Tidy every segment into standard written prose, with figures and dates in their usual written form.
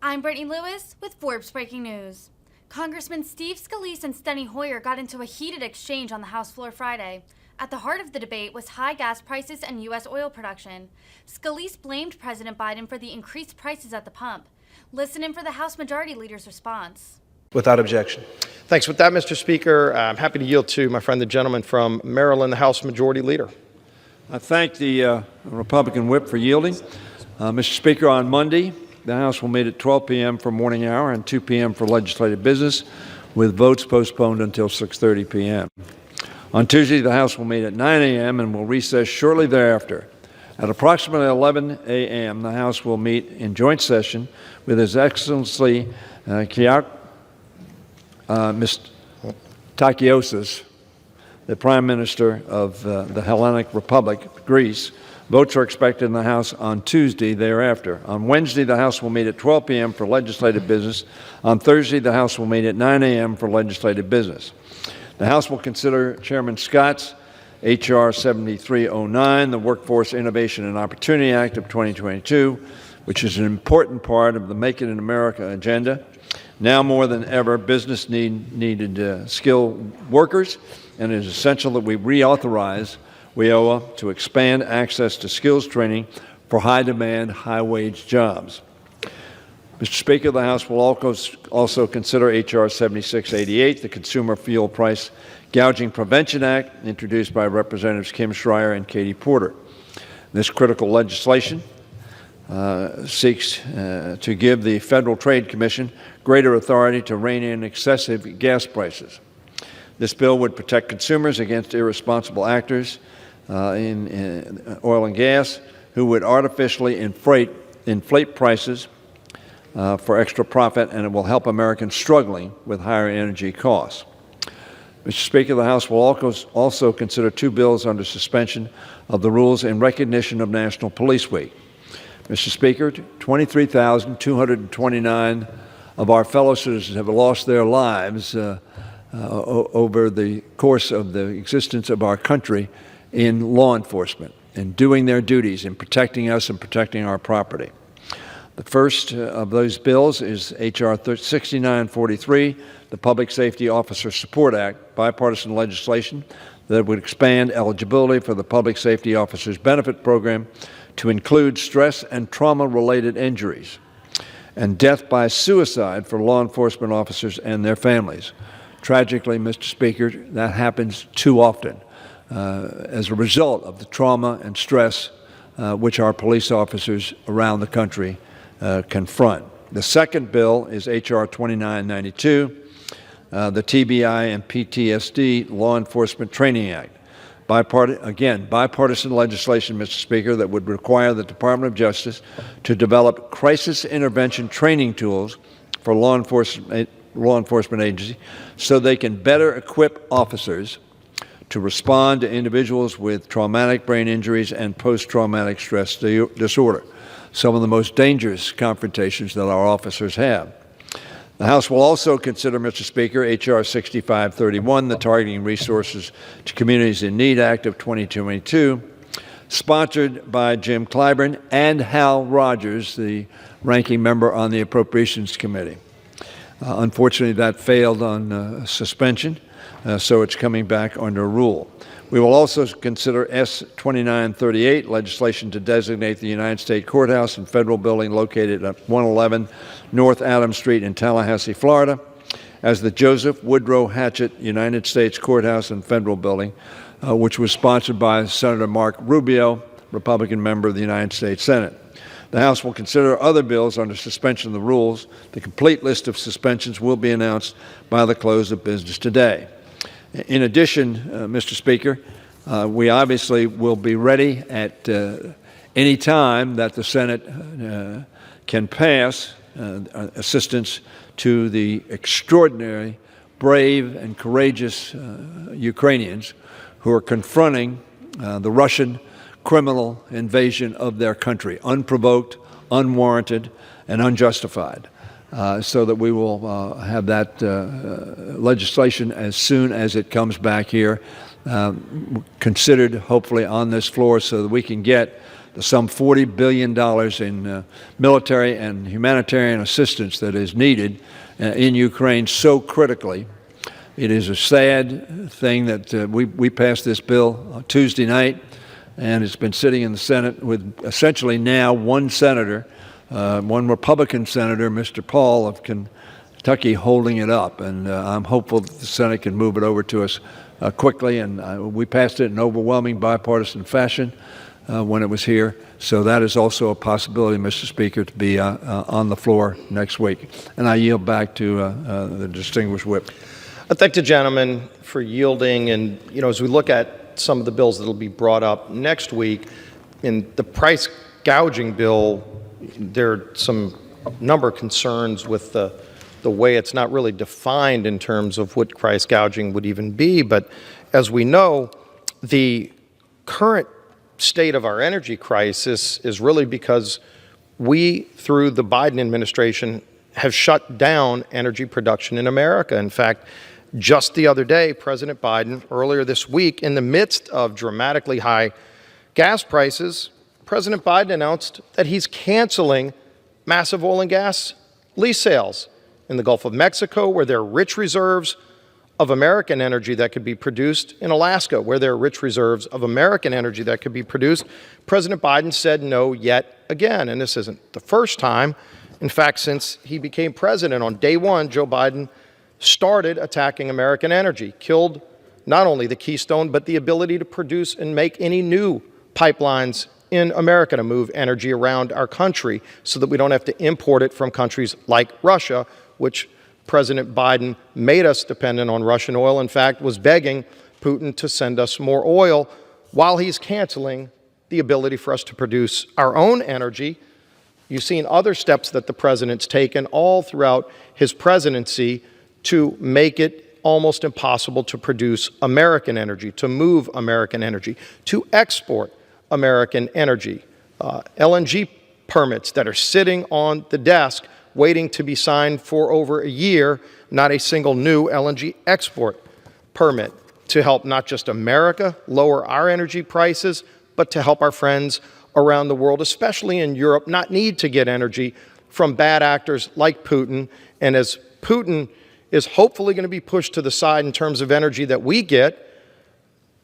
I'm Brittany Lewis with Forbes Breaking News. Congressman Steve Scalise and Steny Hoyer got into a heated exchange on the House floor Friday. At the heart of the debate was high gas prices and U.S. oil production. Scalise blamed President Biden for the increased prices at the pump. Listen in for the House Majority Leader's response. Without objection. Thanks. With that, Mr. Speaker, I'm happy to yield to my friend, the gentleman from Maryland, the House Majority Leader. I thank the Republican whip for yielding. Mr. Speaker, on Monday, the House will meet at 12 p.m. for morning hour and 2 p.m. for legislative business, with votes postponed until 6:30 p.m. On Tuesday, the House will meet at 9 a.m. and will recess shortly thereafter. At approximately 11 a.m., the House will meet in joint session with His Excellency Mr. Takiosis, the Prime Minister of the Hellenic Republic, Greece. Votes are expected in the House on Tuesday thereafter. On Wednesday, the House will meet at 12 p.m. for legislative business. On Thursday, the House will meet at 9 a.m. for legislative business. The House will consider Chairman Scott's H.R. 7309, the Workforce Innovation and Opportunity Act of 2022, which is an important part of the Make It in America agenda. Now more than ever, business needed skilled workers, and it is essential that we reauthorize WIOA to expand access to skills training for high-demand, high-wage jobs. Mr. Speaker, the House will also consider H.R. 7688, the Consumer Fuel Price Gouging Prevention Act, introduced by Representatives Kim Schreier and Katie Porter. This critical legislation seeks to give the Federal Trade Commission greater authority to rein in excessive gas prices. This bill would protect consumers against irresponsible actors in oil and gas who would artificially inflate prices for extra profit, and it will help Americans struggling with higher energy costs. Mr. Speaker, the House will also consider two bills under suspension of the rules in recognition of National Police Week. Mr. Speaker, 23,229 of our fellow citizens have lost their lives over the course of the existence of our country in law enforcement and doing their duties in protecting us and protecting our property. The first of those bills is H.R. 6943, the Public Safety Officer Support Act, bipartisan legislation that would expand eligibility for the Public Safety Officers Benefit Program to include stress and trauma-related injuries and death by suicide for law enforcement officers and their families. Tragically, Mr. Speaker, that happens too often as a result of the trauma and stress which our police officers around the country confront. The second bill is H.R. 2992, the TBI and PTSD Law Enforcement Training Act. Bipartisan legislation, Mr. Speaker, that would require the Department of Justice to develop crisis intervention training tools for law enforcement agencies so they can better equip officers to respond to individuals with traumatic brain injuries and post-traumatic stress disorder, some of the most dangerous confrontations that our officers have. The House will also consider, Mr. Speaker, H.R. 6531, the Targeting Resources to Communities in Need Act of 2022, sponsored by Jim Clyburn and Hal Rogers, the ranking member on the Appropriations Committee. Unfortunately, that failed on suspension, so it's coming back under rule. We will also consider S. 2938, legislation to designate the United States Courthouse and Federal Building located at 111 North Adams Street in Tallahassee, Florida, as the Joseph Woodrow Hatchett United States Courthouse and Federal Building, which was sponsored by Senator Mark Rubio, Republican member of the United States Senate. The House will consider other bills under suspension of the rules. The complete list of suspensions will be announced by the close of business today. In addition, Mr. Speaker, we obviously will be ready at any time that the Senate can pass assistance to the extraordinary, brave, and courageous Ukrainians who are confronting the Russian criminal invasion of their country, unprovoked, unwarranted, and unjustified. So that we will have that legislation as soon as it comes back here, considered hopefully on this floor so that we can get the some $40 billion in military and humanitarian assistance that is needed in Ukraine so critically. It is a sad thing that we passed this bill Tuesday night, and it's been sitting in the Senate with essentially now one senator, one Republican senator, Mr. Paul of Kentucky, holding it up. And I'm hopeful that the Senate can move it over to us quickly. And we passed it in overwhelming bipartisan fashion when it was here. So that is also a possibility, Mr. Speaker, to be on the floor next week. And I yield back to the distinguished whip. I thank the gentleman for yielding. And, as we look at some of the bills that will be brought up next week, in the price gouging bill, there are some number of concerns with the way it's not really defined in terms of what price gouging would even be. But as we know, the current state of our energy crisis is really because we, through the Biden administration, have shut down energy production in America. In fact, just the other day, President Biden, earlier this week, in the midst of dramatically high gas prices, President Biden announced that he's canceling massive oil and gas lease sales in the Gulf of Mexico, where there are rich reserves of American energy that could be produced, in Alaska, where there are rich reserves of American energy that could be produced. President Biden said no yet again, and this isn't the first time. In fact, since he became president on day one, Joe Biden started attacking American energy, killed not only the Keystone, but the ability to produce and make any new pipelines in America to move energy around our country so that we don't have to import it from countries like Russia, which President Biden made us dependent on Russian oil. In fact, was begging Putin to send us more oil while he's canceling the ability for us to produce our own energy. You've seen other steps that the president's taken all throughout his presidency to make it almost impossible to produce American energy, to move American energy, to export American energy. LNG permits that are sitting on the desk waiting to be signed for over a year, not a single new LNG export permit to help not just America lower our energy prices, but to help our friends around the world, especially in Europe, not need to get energy from bad actors like Putin. And as Putin is hopefully going to be pushed to the side in terms of energy that we get,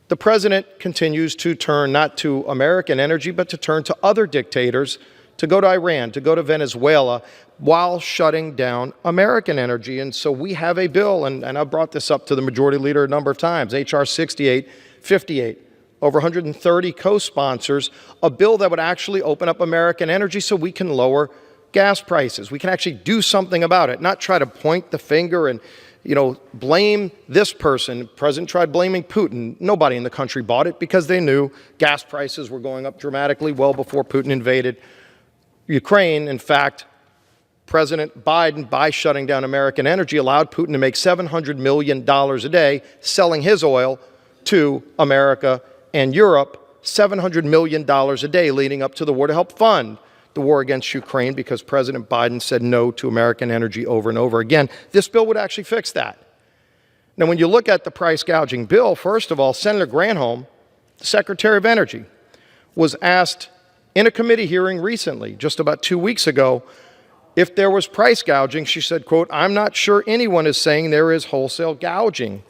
the president continues to turn not to American energy, but to turn to other dictators, to go to Iran, to go to Venezuela, while shutting down American energy. And so we have a bill, and I brought this up to the majority leader a number of times, H.R. 6858, over 130 co-sponsors, a bill that would actually open up American energy so we can lower gas prices. We can actually do something about it, not try to point the finger and, blame this person. The president tried blaming Putin. Nobody in the country bought it because they knew gas prices were going up dramatically well before Putin invaded Ukraine. In fact, President Biden, by shutting down American energy, allowed Putin to make $700 million a day selling his oil to America and Europe, $700 million a day leading up to the war to help fund the war against Ukraine, because President Biden said no to American energy over and over again. This bill would actually fix that. Now, when you look at the price gouging bill, first of all, Senator Granholm, the Secretary of Energy, was asked in a committee hearing recently, just about 2 weeks ago, if there was price gouging. She said, quote, "I'm not sure anyone is saying there is wholesale gouging."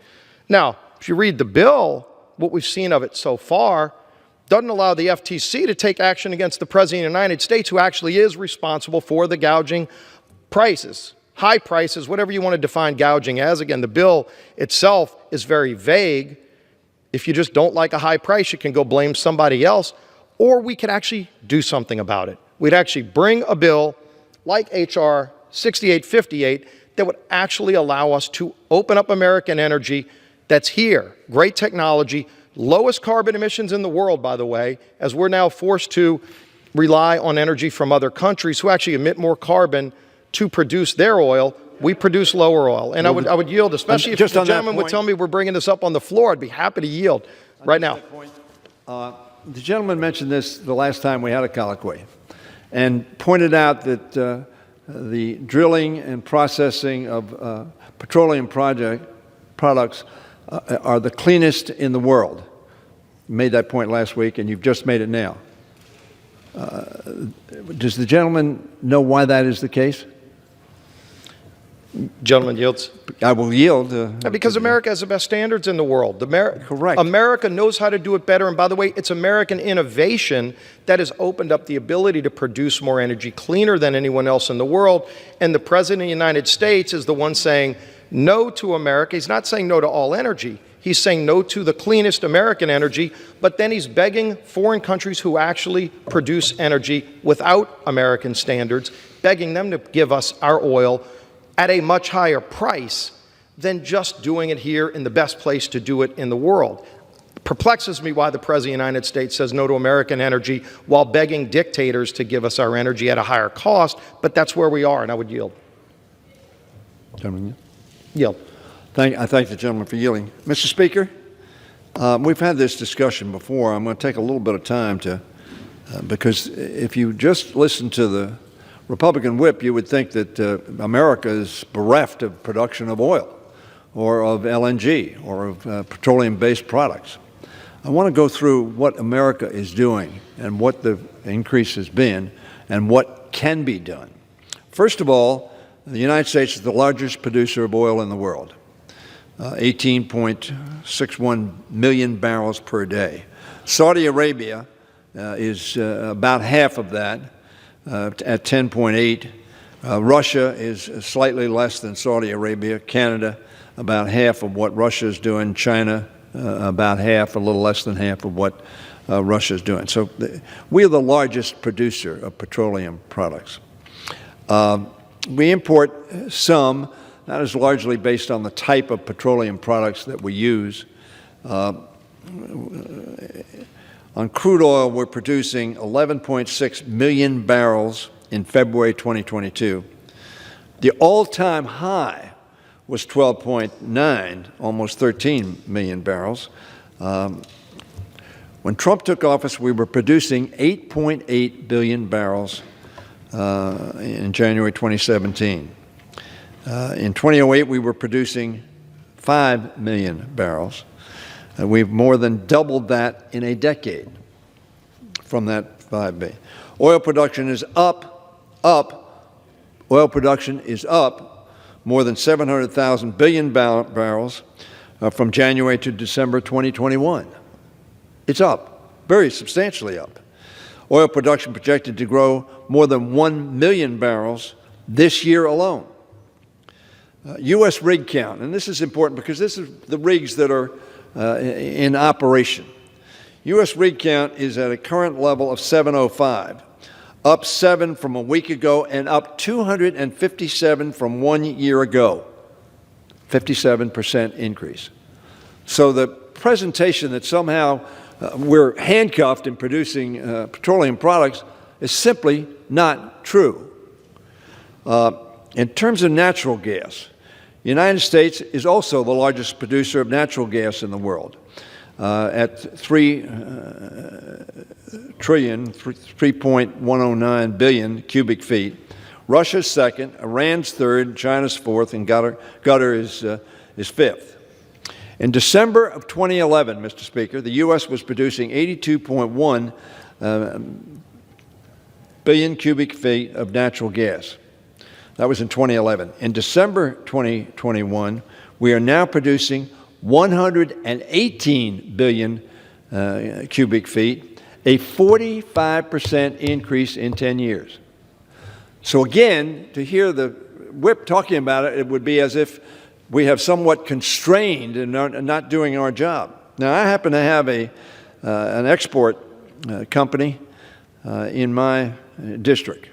Now, if you read the bill, what we've seen of it so far doesn't allow the FTC to take action against the President of the United States, who actually is responsible for the gouging prices, high prices, whatever you want to define gouging as. Again, the bill itself is very vague. If you just don't like a high price, you can go blame somebody else, or we could actually do something about it. We'd actually bring a bill like H.R. 6858 that would actually allow us to open up American energy that's here, great technology, lowest carbon emissions in the world, by the way, as we're now forced to rely on energy from other countries who actually emit more carbon to produce their oil. We produce lower oil. And I would yield, especially if the gentleman would tell me we're bringing this up on the floor. I'd be happy to yield right now. The gentleman mentioned this the last time we had a colloquy and pointed out that the drilling and processing of petroleum products are the cleanest in the world. You made that point last week, and you've just made it now. Does the gentleman know why that is the case? Gentleman yields. I will yield. Because America has the best standards in the world. Correct. America knows how to do it better. And by the way, it's American innovation that has opened up the ability to produce more energy cleaner than anyone else in the world. And the President of the United States is the one saying no to America. He's not saying no to all energy. He's saying no to the cleanest American energy, but then he's begging foreign countries who actually produce energy without American standards, begging them to give us our oil at a much higher price than just doing it here in the best place to do it in the world. It perplexes me why the President of the United States says no to American energy while begging dictators to give us our energy at a higher cost, but that's where we are, and I would yield. Gentleman, Yield. I thank the gentleman for yielding. Mr. Speaker, we've had this discussion before. I'm going to take a little bit of time to, because if you just listen to the Republican whip, you would think that America is bereft of production of oil or of LNG or of petroleum-based products. I want to go through what America is doing and what the increase has been and what can be done. First of all, the United States is the largest producer of oil in the world, 18.61 million barrels per day. Saudi Arabia is about half of that, at 10.8. Russia is slightly less than Saudi Arabia. Canada, about half of what Russia is doing. China, about half, a little less than half of what Russia is doing. So we are the largest producer of petroleum products. We import some. That is largely based on the type of petroleum products that we use. On crude oil, we're producing 11.6 million barrels in February 2022. The all-time high was 12.9, almost 13 million barrels. When Trump took office, we were producing 8.8 billion barrels in January 2017. In 2008, we were producing 5 million barrels. We've more than doubled that in a decade from that 5 billion. Oil production is up. Oil production is up more than 700,000 billion barrels from January to December 2021. It's up, very substantially up. Oil production projected to grow more than 1 million barrels this year alone. U.S. rig count, and this is important because this is the rigs that are in operation. U.S. rig count is at a current level of 705, up 7 from a week ago and up 257 from 1 year ago, 57% increase. So the presentation that somehow we're handcuffed in producing petroleum products is simply not true. In terms of natural gas, the United States is also the largest producer of natural gas in the world, at 3.109 billion cubic feet. Russia's second, Iran's third, China's fourth, and Qatar is fifth. In December of 2011, Mr. Speaker, the U.S. was producing 82.1 billion cubic feet of natural gas. That was in 2011. In December 2021, we are now producing 118 billion cubic feet, a 45% increase in 10 years. So again, to hear the whip talking about it, it would be as if we have somewhat constrained and not doing our job. Now, I happen to have an export company in my district.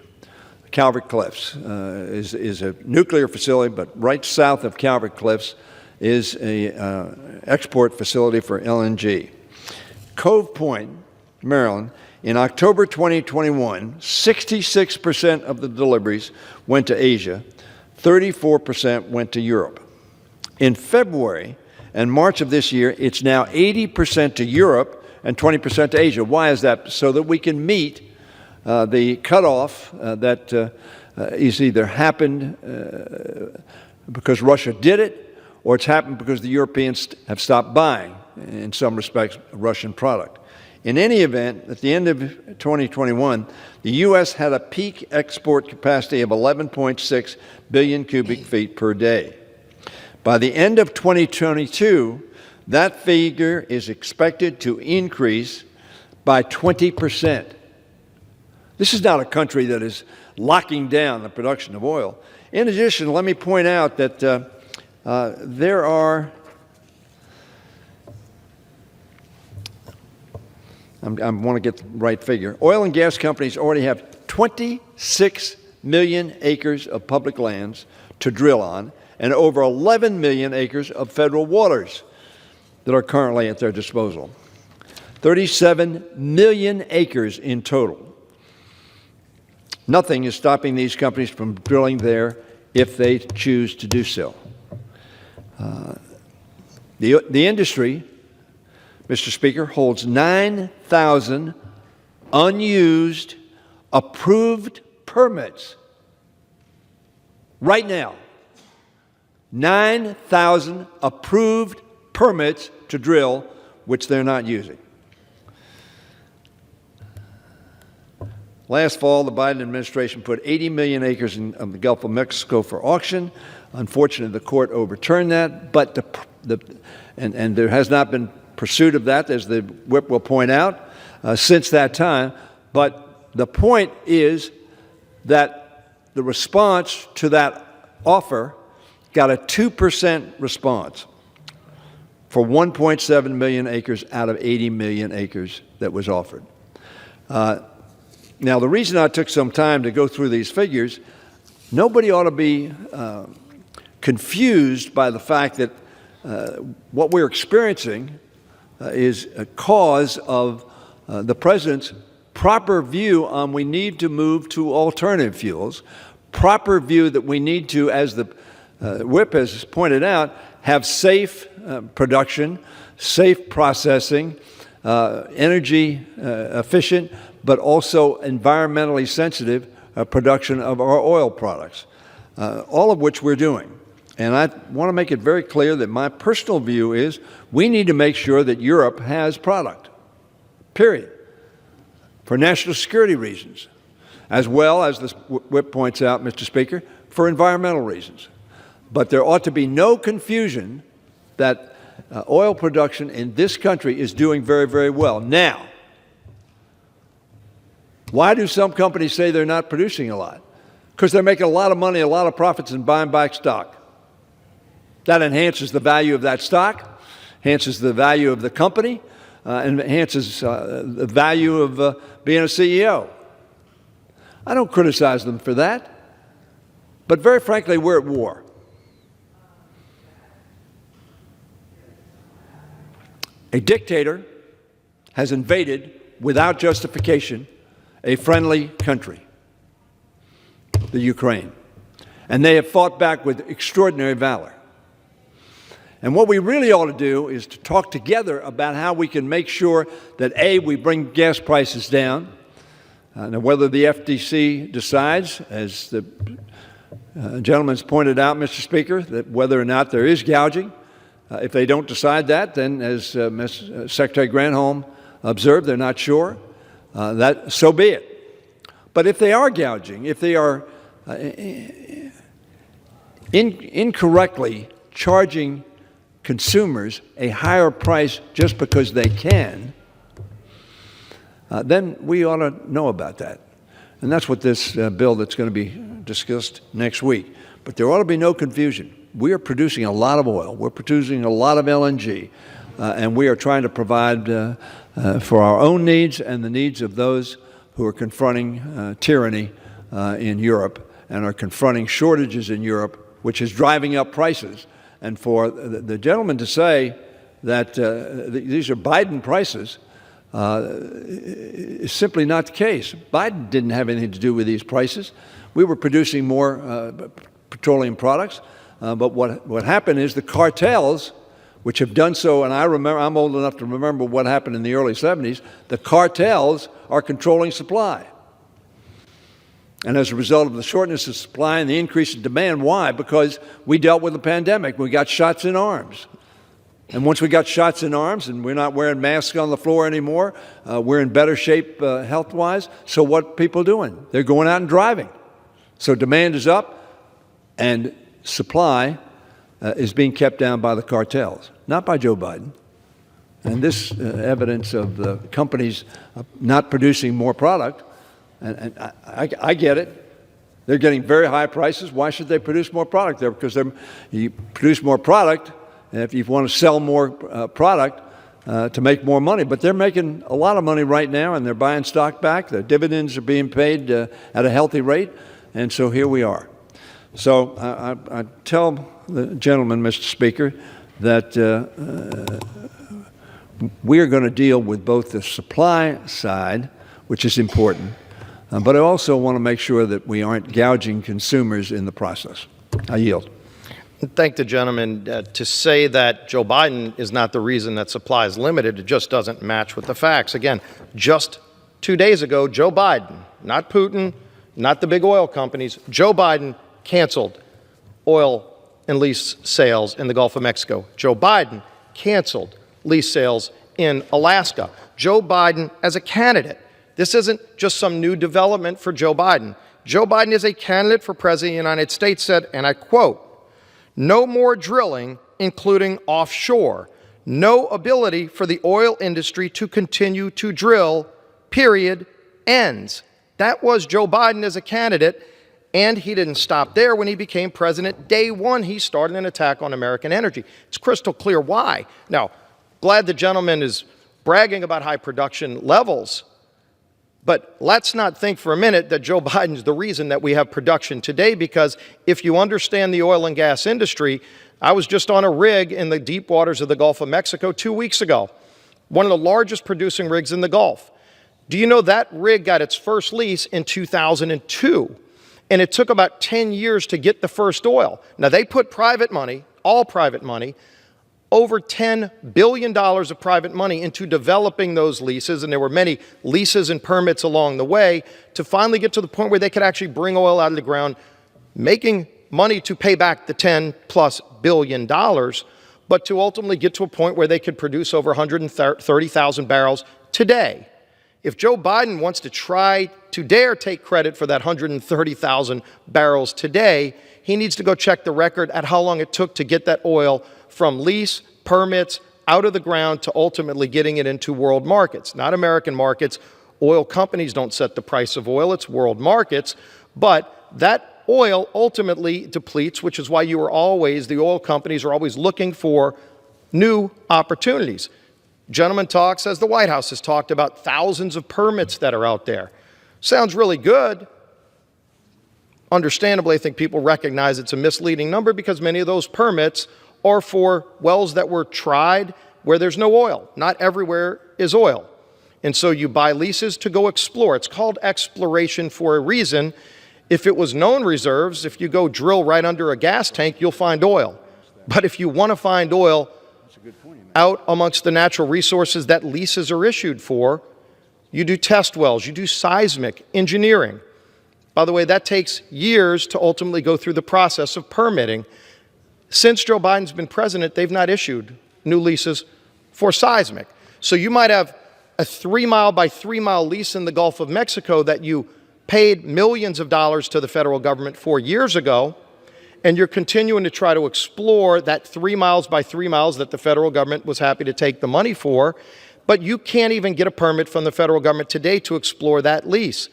Calvert Cliffs is a nuclear facility, but right south of Calvert Cliffs is an export facility for LNG. Cove Point, Maryland, in October 2021, 66% of the deliveries went to Asia, 34% went to Europe. In February and March of this year, it's now 80% to Europe and 20% to Asia. Why is that? So that we can meet the cutoff that is either happened because Russia did it, or it's happened because the Europeans have stopped buying, in some respects, Russian product. In any event, at the end of 2021, the U.S. had a peak export capacity of 11.6 billion cubic feet per day. By the end of 2022, that figure is expected to increase by 20%. This is not a country that is locking down the production of oil. In addition, let me point out that there are, I want to get the right figure, oil and gas companies already have 26 million acres of public lands to drill on and over 11 million acres of federal waters that are currently at their disposal. 37 million acres in total. Nothing is stopping these companies from drilling there if they choose to do so. The industry, Mr. Speaker, holds 9,000 unused, approved permits right now. 9,000 approved permits to drill, which they're not using. Last fall, the Biden administration put 80 million acres in the Gulf of Mexico for auction. Unfortunately, the court overturned that, but and there has not been pursuit of that, as the whip will point out, since that time. But the point is that the response to that offer got a 2% response for 1.7 million acres out of 80 million acres that was offered. Now, the reason I took some time to go through these figures, nobody ought to be confused by the fact that what we're experiencing is a cause of the President's proper view on we need to move to alternative fuels, proper view that we need to, as the whip has pointed out, have safe production, safe processing, energy efficient, but also environmentally sensitive production of our oil products, all of which we're doing. And I want to make it very clear that my personal view is we need to make sure that Europe has product, period, for national security reasons, as well as the whip points out, Mr. Speaker, for environmental reasons. But there ought to be no confusion that oil production in this country is doing very, very well. Now, why do some companies say they're not producing a lot? Because they're making a lot of money, a lot of profits, and buying back stock. That enhances the value of that stock, enhances the value of the company, and enhances the value of being a CEO. I don't criticize them for that, but very frankly, we're at war. A dictator has invaded, without justification, a friendly country, the Ukraine, and they have fought back with extraordinary valor. And what we really ought to do is to talk together about how we can make sure that, A, we bring gas prices down. Now, whether the FTC decides, as the gentleman's pointed out, Mr. Speaker, that whether or not there is gouging, if they don't decide that, then as Secretary Granholm observed, they're not sure. That so be it. But if they are gouging, if they are incorrectly charging consumers a higher price just because they can, then we ought to know about that. And that's what this bill that's going to be discussed next week. But there ought to be no confusion. We are producing a lot of oil. We're producing a lot of LNG. And we are trying to provide for our own needs and the needs of those who are confronting tyranny in Europe and are confronting shortages in Europe, which is driving up prices. And for the gentleman to say that these are Biden prices is simply not the case. Biden didn't have anything to do with these prices. We were producing more petroleum products, but what happened is the cartels, which have done so, and I'm old enough to remember what happened in the early 70s, the cartels are controlling supply. And as a result of the shortness of supply and the increase in demand, why? Because we dealt with the pandemic. We got shots in arms. And once we got shots in arms and we're not wearing masks on the floor anymore, we're in better shape health-wise. So what people doing? They're going out and driving. So demand is up and supply is being kept down by the cartels, not by Joe Biden. And this evidence of the companies not producing more product, and I get it. They're getting very high prices. Why should they produce more product there? Because you produce more product if you want to sell more product to make more money. But they're making a lot of money right now, and they're buying stock back. The dividends are being paid at a healthy rate, and so here we are. So I tell the gentleman, Mr. Speaker, that we are going to deal with both the supply side, which is important, but I also want to make sure that we aren't gouging consumers in the process. I yield. Thank the gentleman. To say that Joe Biden is not the reason that supply is limited, it just doesn't match with the facts. Again, just 2 days ago, Joe Biden, not Putin, not the big oil companies, Joe Biden canceled oil and lease sales in the Gulf of Mexico. Joe Biden canceled lease sales in Alaska. Joe Biden as a candidate. This isn't just some new development for Joe Biden. Joe Biden is a candidate for President of the United States said, and I quote, "No more drilling, including offshore. No ability for the oil industry to continue to drill, period, ends." That was Joe Biden as a candidate, and he didn't stop there. When he became president, day one, he started an attack on American energy. It's crystal clear why. Now, glad the gentleman is bragging about high production levels, but let's not think for a minute that Joe Biden's the reason that we have production today, because if you understand the oil and gas industry, I was just on a rig in the deep waters of the Gulf of Mexico 2 weeks ago, one of the largest producing rigs in the Gulf. Do you know that rig got its first lease in 2002, and it took about 10 years to get the first oil? Now, they put private money, all private money, over $10 billion of private money into developing those leases, and there were many leases and permits along the way to finally get to the point where they could actually bring oil out of the ground, making money to pay back the $10+ billion, but to ultimately get to a point where they could produce over 130,000 barrels today. If Joe Biden wants to try to dare take credit for that 130,000 barrels today, he needs to go check the record at how long it took to get that oil from lease, permits, out of the ground to ultimately getting it into world markets, not American markets. Oil companies don't set the price of oil, it's world markets. But that oil ultimately depletes, which is why the oil companies are always looking for new opportunities. Gentleman talks, as the White House has talked about, thousands of permits that are out there. Sounds really good. Understandably, I think people recognize it's a misleading number because many of those permits are for wells that were tried where there's no oil. Not everywhere is oil. And so you buy leases to go explore. It's called exploration for a reason. If it was known reserves, if you go drill right under a gas tank, you'll find oil. But if you want to find oil out amongst the natural resources that leases are issued for, you do test wells, you do seismic engineering. By the way, that takes years to ultimately go through the process of permitting. Since Joe Biden's been president, they've not issued new leases for seismic. So you might have a 3-mile by 3-mile lease in the Gulf of Mexico that you paid millions of dollars to the federal government 4 years ago, and you're continuing to try to explore that 3 miles by 3 miles that the federal government was happy to take the money for, but you can't even get a permit from the federal government today to explore that lease.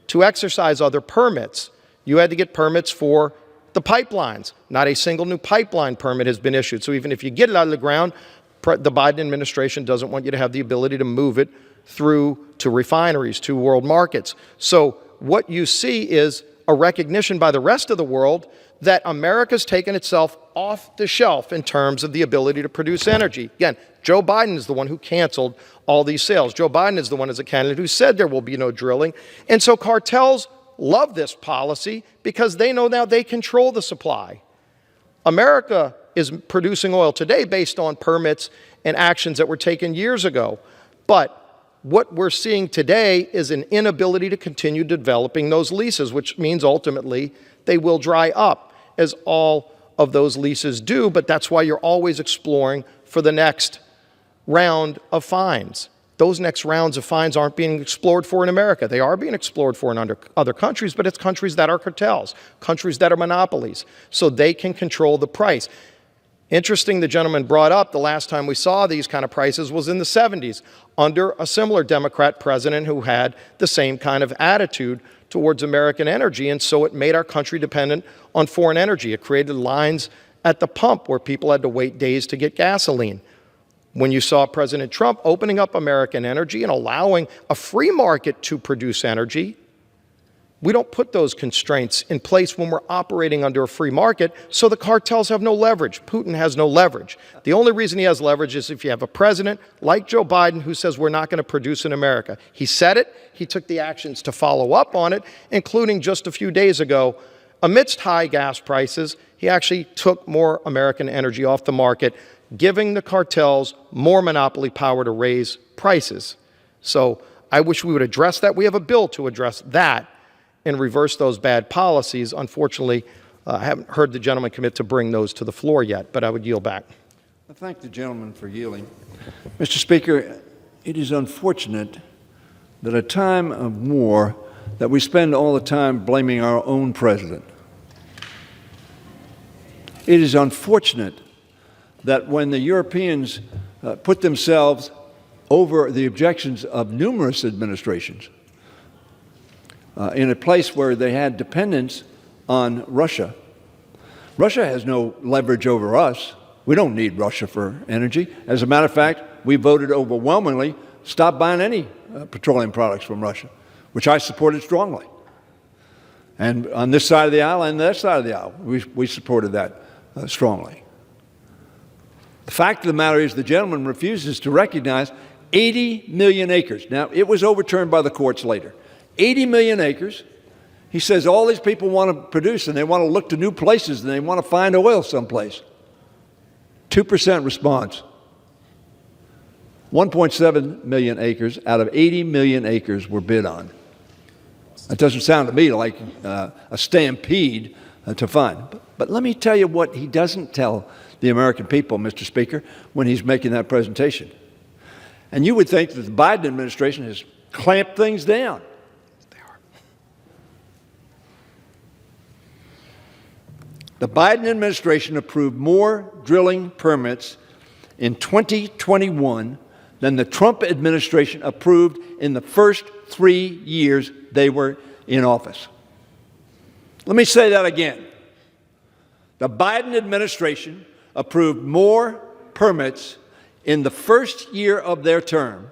To exercise other permits, you had to get permits for the pipelines. Not a single new pipeline permit has been issued. So even if you get it out of the ground, the Biden administration doesn't want you to have the ability to move it through to refineries, to world markets. So what you see is a recognition by the rest of the world that America's taken itself off the shelf in terms of the ability to produce energy. Again, Joe Biden is the one who canceled all these sales. Joe Biden is the one as a candidate who said there will be no drilling. And so cartels love this policy because they know now they control the supply. America is producing oil today based on permits and actions that were taken years ago. But what we're seeing today is an inability to continue developing those leases, which means ultimately they will dry up as all of those leases due, but that's why you're always exploring for the next round of fines. Those next rounds of fines aren't being explored for in America. They are being explored for in other countries, but it's countries that are cartels, countries that are monopolies, so they can control the price. Interesting, the gentleman brought up the last time we saw these kind of prices was in the 70s under a similar Democrat president who had the same kind of attitude towards American energy, and so it made our country dependent on foreign energy. It created lines at the pump where people had to wait days to get gasoline. When you saw President Trump opening up American energy and allowing a free market to produce energy, we don't put those constraints in place when we're operating under a free market, so the cartels have no leverage. Putin has no leverage. The only reason he has leverage is if you have a president like Joe Biden who says we're not going to produce in America. He said it. He took the actions to follow up on it, including just a few days ago. Amidst high gas prices, he actually took more American energy off the market, giving the cartels more monopoly power to raise prices. So I wish we would address that. We have a bill to address that and reverse those bad policies. Unfortunately, I haven't heard the gentleman commit to bring those to the floor yet, but I would yield back. I thank the gentleman for yielding. Mr. Speaker, it is unfortunate that at a time of war that we spend all the time blaming our own president. It is unfortunate that when the Europeans put themselves over the objections of numerous administrations in a place where they had dependence on Russia. Russia has no leverage over us. We don't need Russia for energy. As a matter of fact, we voted overwhelmingly to stop buying any petroleum products from Russia, which I supported strongly. And on this side of the aisle and that side of the aisle, we supported that strongly. The fact of the matter is the gentleman refuses to recognize 80 million acres. Now, it was overturned by the courts later. 80 million acres. He says all these people want to produce and they want to look to new places and they want to find oil someplace. 2% response. 1.7 million acres out of 80 million acres were bid on. That doesn't sound to me like a stampede to find. But let me tell you what he doesn't tell the American people, Mr. Speaker, when he's making that presentation. And you would think that the Biden administration has clamped things down. They are. The Biden administration approved more drilling permits in 2021 than the Trump administration approved in the first 3 years they were in office. Let me say that again. The Biden administration approved more permits in the first year of their term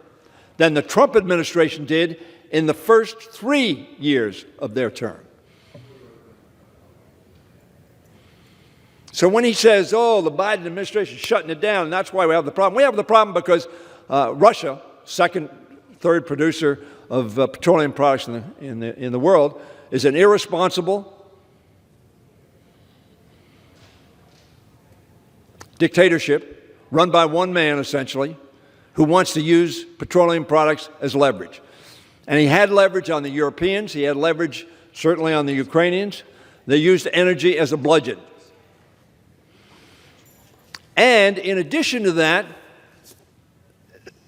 than the Trump administration did in the first 3 years of their term. So when he says, oh, the Biden administration is shutting it down, and that's why we have the problem because Russia, second, third producer of petroleum products in the world, is an irresponsible dictatorship run by one man, essentially, who wants to use petroleum products as leverage. And he had leverage on the Europeans. He had leverage, certainly, on the Ukrainians. They used energy as a bludgeon. And in addition to that,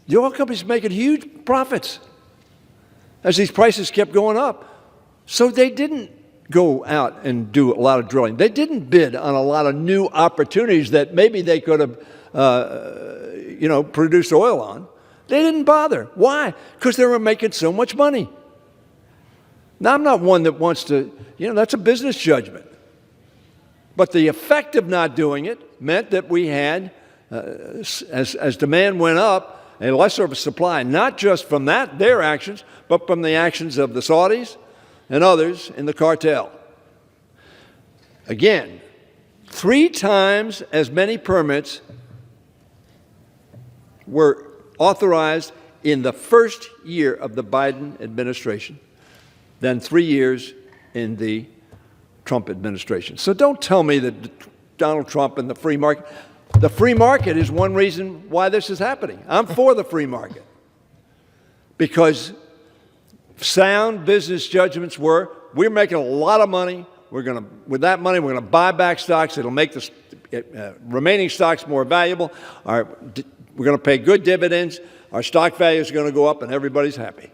the oil companies making huge profits as these prices kept going up. So they didn't go out and do a lot of drilling. They didn't bid on a lot of new opportunities that maybe they could have, produced oil on. They didn't bother. Why? Because they were making so much money. Now, I'm not one that wants to, that's a business judgment. But the effect of not doing it meant that we had, as demand went up, a lesser of a supply, not just from their actions, but from the actions of the Saudis and others in the cartel. Again, 3 times as many permits were authorized in the first year of the Biden administration than 3 years in the Trump administration. So don't tell me that Donald Trump and the free market is one reason why this is happening. I'm for the free market because sound business judgments were, we're making a lot of money, with that money, we're going to buy back stocks. It'll make the remaining stocks more valuable. We're going to pay good dividends. Our stock values are going to go up, and everybody's happy,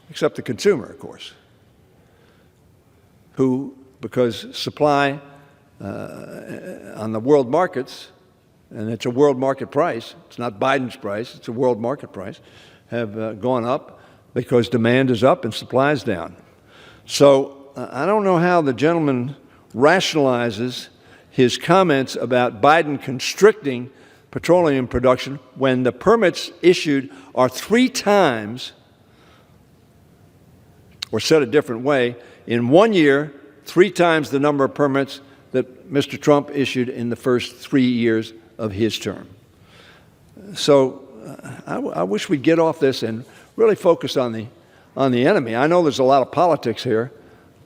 except the consumer, of course, who, because supply on the world markets, and it's a world market price, it's not Biden's price, it's a world market price, have gone up because demand is up and supply is down. So I don't know how the gentleman rationalizes his comments about Biden constricting petroleum production when the permits issued are 3 times, or said a different way, in 1 year, 3 times the number of permits that Mr. Trump issued in the first 3 years of his term. So I wish we'd get off this and really focus on the enemy. I know there's a lot of politics here,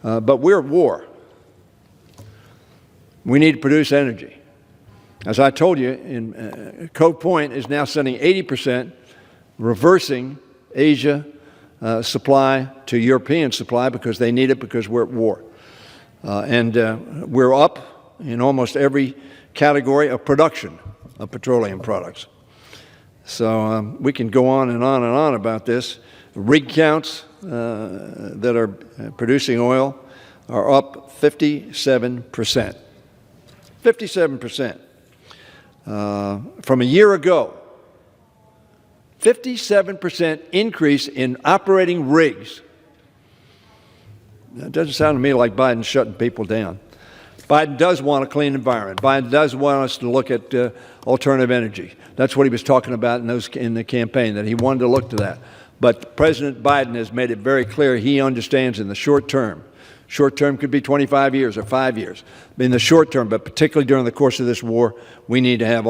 but we're at war. We need to produce energy. As I told you, Cove Point is now sending 80%, reversing Asia supply to European supply because they need it because we're at war. And we're up in almost every category of production of petroleum products. So we can go on and on and on about this. Rig counts that are producing oil are up 57%. 57%. From a year ago, 57% increase in operating rigs. That doesn't sound to me like Biden's shutting people down. Biden does want a clean environment. Biden does want us to look at alternative energy. That's what he was talking about in the campaign, that he wanted to look to that. But President Biden has made it very clear he understands in the short term could be 25 years or 5 years. In the short term, but particularly during the course of this war, we need to have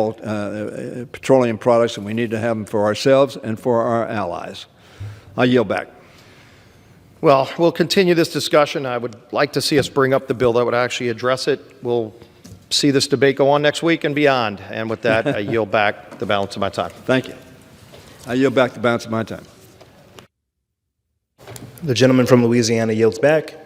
petroleum products, and we need to have them for ourselves and for our allies. I yield back. Well, we'll continue this discussion. I would like to see us bring up the bill that would actually address it. We'll see this debate go on next week and beyond. And with that, I yield back the balance of my time. Thank you. I yield back the balance of my time. The gentleman from Louisiana yields back.